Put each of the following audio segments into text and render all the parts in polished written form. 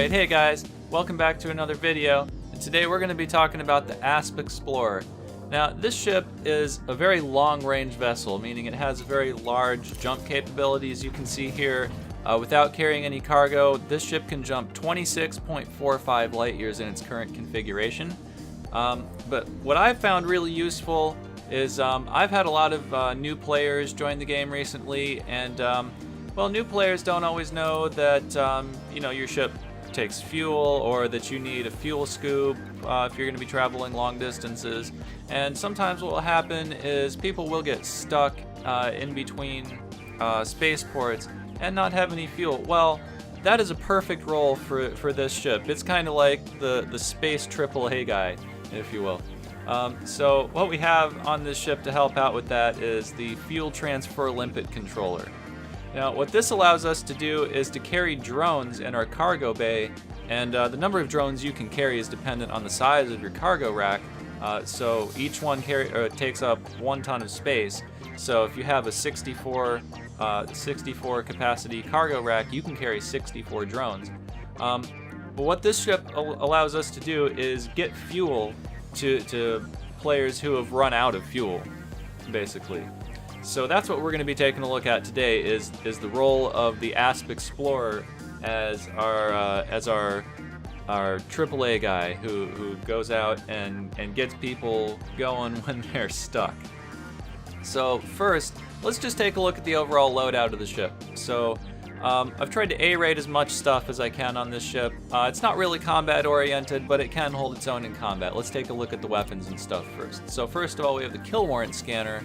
Alright, hey guys, welcome back to another video, and today we're going to be talking about the Asp Explorer. Now, this ship is a very long-range vessel, meaning it has a very large jump capability, as you can see here. Without carrying any cargo, this ship can jump 26.45 light years in its current configuration. But what I've found really useful is I've had a lot of new players join the game recently, and well, new players don't always know that your ship takes fuel, or that you need a fuel scoop if you're going to be traveling long distances. And sometimes what will happen is people will get stuck in between spaceports and not have any fuel. Well, that is a perfect role for this ship. It's kind of like the space AAA guy, if you will. So what we have on this ship to help out with that is the Fuel Transfer Limpet controller. Now, what this allows us to do is to carry drones in our cargo bay, and the number of drones you can carry is dependent on the size of your cargo rack. So each one takes up 1 ton of space. So if you have a 64 capacity cargo rack, you can carry 64 drones. But what this ship allows us to do is get fuel to players who have run out of fuel, basically. So that's what we're going to be taking a look at today, is the role of the Asp Explorer as our AAA guy who goes out and gets people going when they're stuck. So first, let's just take a look at the overall loadout of the ship. So I've tried to A-rate as much stuff as I can on this ship. It's not really combat oriented, but it can hold its own in combat. Let's take a look at the weapons and stuff first. So first of all, we have the kill warrant scanner.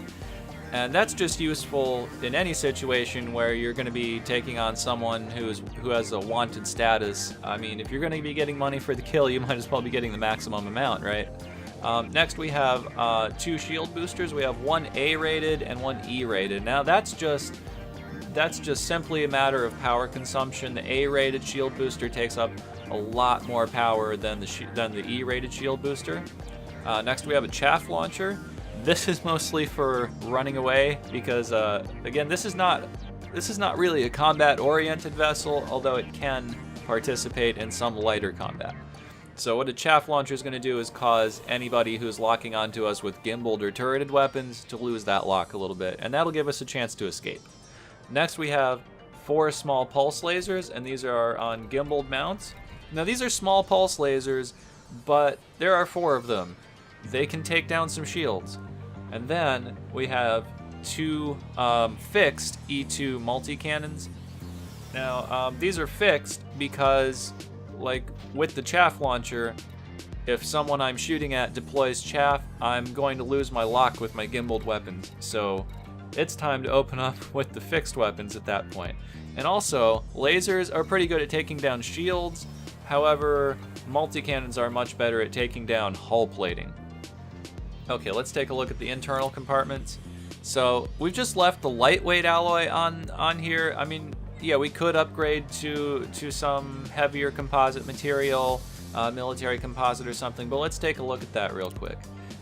And that's just useful in any situation where you're going to be taking on someone who has a wanted status. I mean, if you're going to be getting money for the kill, you might as well be getting the maximum amount, right? Next, we have 2 shield boosters. We have 1 A-rated and 1 E-rated. Now, that's just simply a matter of power consumption. The A-rated shield booster takes up a lot more power than the E-rated shield booster. Next, we have a Chaffed Launcher. This is mostly for running away because, again, this is not really a combat-oriented vessel, although it can participate in some lighter combat. So what a Chaffed Launcher is going to do is cause anybody who's locking onto us with gimbaled or turreted weapons to lose that lock a little bit, and that'll give us a chance to escape. Next, we have 4 small pulse lasers, and these are on gimbaled mounts. Now, these are small pulse lasers, but there are 4 of them. They can take down some shields. And then we have 2 fixed E2 multi-cannons. Now, these are fixed because, like with the Chaffed Launcher, if someone I'm shooting at deploys chaff, I'm going to lose my lock with my gimbaled weapons. So it's time to open up with the fixed weapons at that point. And also, lasers are pretty good at taking down shields. However, multi-cannons are much better at taking down hull plating. Okay, let's take a look at the internal compartments. So we've just left the lightweight alloy on here. I mean, yeah, we could upgrade to some heavier composite material, military composite or something, but let's take a look at that real quick.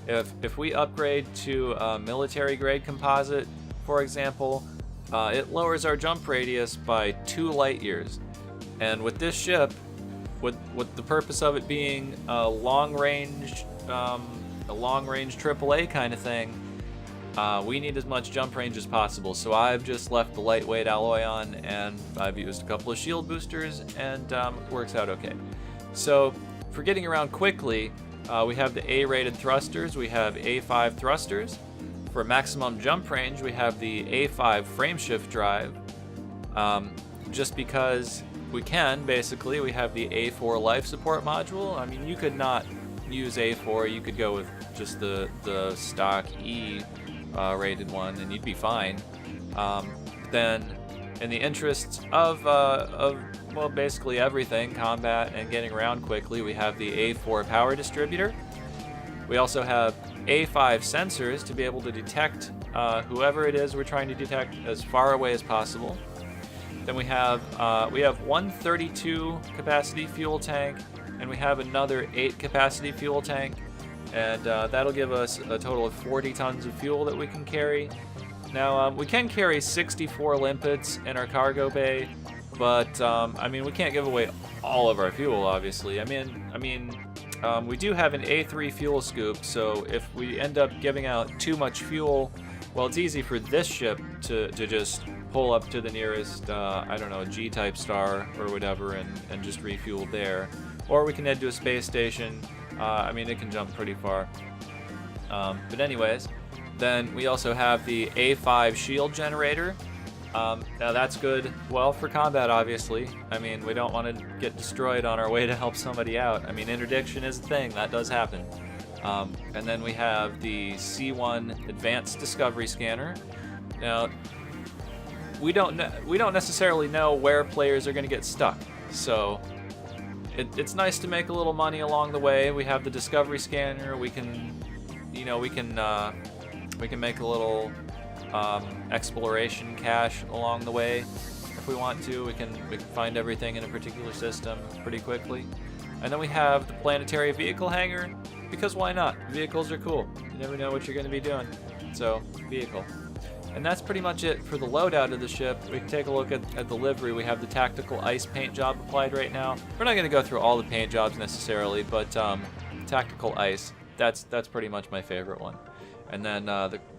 If we upgrade to military grade composite, for example, it lowers our jump radius by 2 light years. And with this ship, with the purpose of it being a long range AAA kind of thing, we need as much jump range as possible. So I've just left the lightweight alloy on, and I've used a couple of shield boosters, and it works out okay. So for getting around quickly, we have the A-rated thrusters. We have A5 thrusters. For maximum jump range, we have the A5 frameshift drive. Just because we can, basically, we have the A4 life support module. I mean, you could not use A4, you could go with just the stock E rated one and you'd be fine. Then in the interests of well, basically everything, combat and getting around quickly, we have the A4 power distributor. We also have A5 sensors to be able to detect whoever it is we're trying to detect as far away as possible. Then we have 132 capacity fuel tank, and we have another 8 capacity fuel tank, and that'll give us a total of 40 tons of fuel that we can carry. Now, we can carry 64 limpets in our cargo bay, but I mean, we can't give away all of our fuel, obviously. I mean, we do have an A3 fuel scoop, so if we end up giving out too much fuel, well, it's easy for this ship to just pull up to the nearest, I don't know, G-type star or whatever and just refuel there. Or we can head to a space station. I mean, it can jump pretty far. But anyways, then we also have the A5 shield generator. Now that's good, well, for combat, obviously. I mean, we don't want to get destroyed on our way to help somebody out. I mean, interdiction is a thing, that does happen. And then we have the C1 Advanced Discovery Scanner. Now, we don't necessarily know where players are going to get stuck, so it's nice to make a little money along the way. We have the Discovery Scanner. We can, you know, we can make a little exploration cache along the way if we want to. We can find everything in a particular system pretty quickly. And then we have the planetary vehicle hangar, because why not? Vehicles are cool. You never know what you're going to be doing. So, vehicle. And that's pretty much it for the loadout of the ship. We can take a look at the livery. We have the tactical ice paint job applied right now. We're not going to go through all the paint jobs necessarily, but tactical ice, that's pretty much my favorite one. And then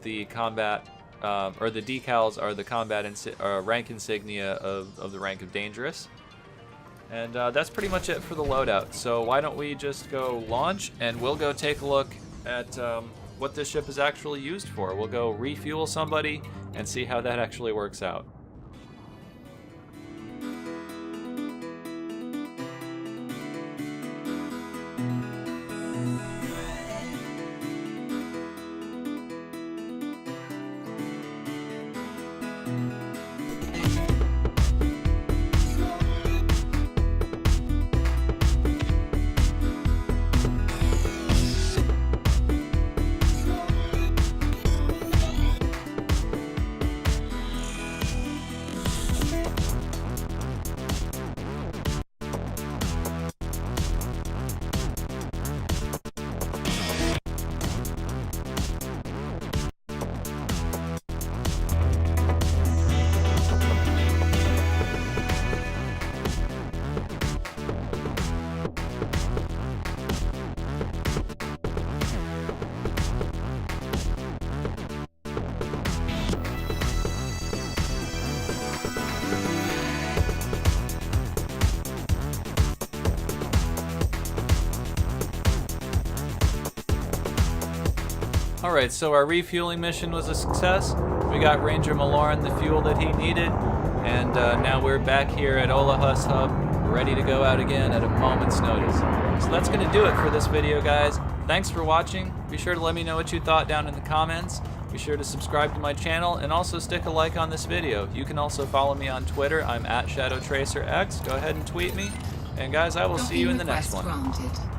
the combat, or the decals are the combat rank insignia of the rank of dangerous. And that's pretty much it for the loadout. So why don't we just go launch, and we'll go take a look at what this ship is actually used for. We'll go refuel somebody and see how that actually works out. Alright, so our refueling mission was a success. We got Ranger Maloran the fuel that he needed, and now we're back here at Olahus Hub, ready to go out again at a moment's notice. So that's going to do it for this video, guys. Thanks for watching. Be sure to let me know what you thought down in the comments. Be sure to subscribe to my channel, and also stick a like on this video. You can also follow me on Twitter. I'm at ShadowTracerX. Go ahead and tweet me. And guys, I will see you in the next one. Granted.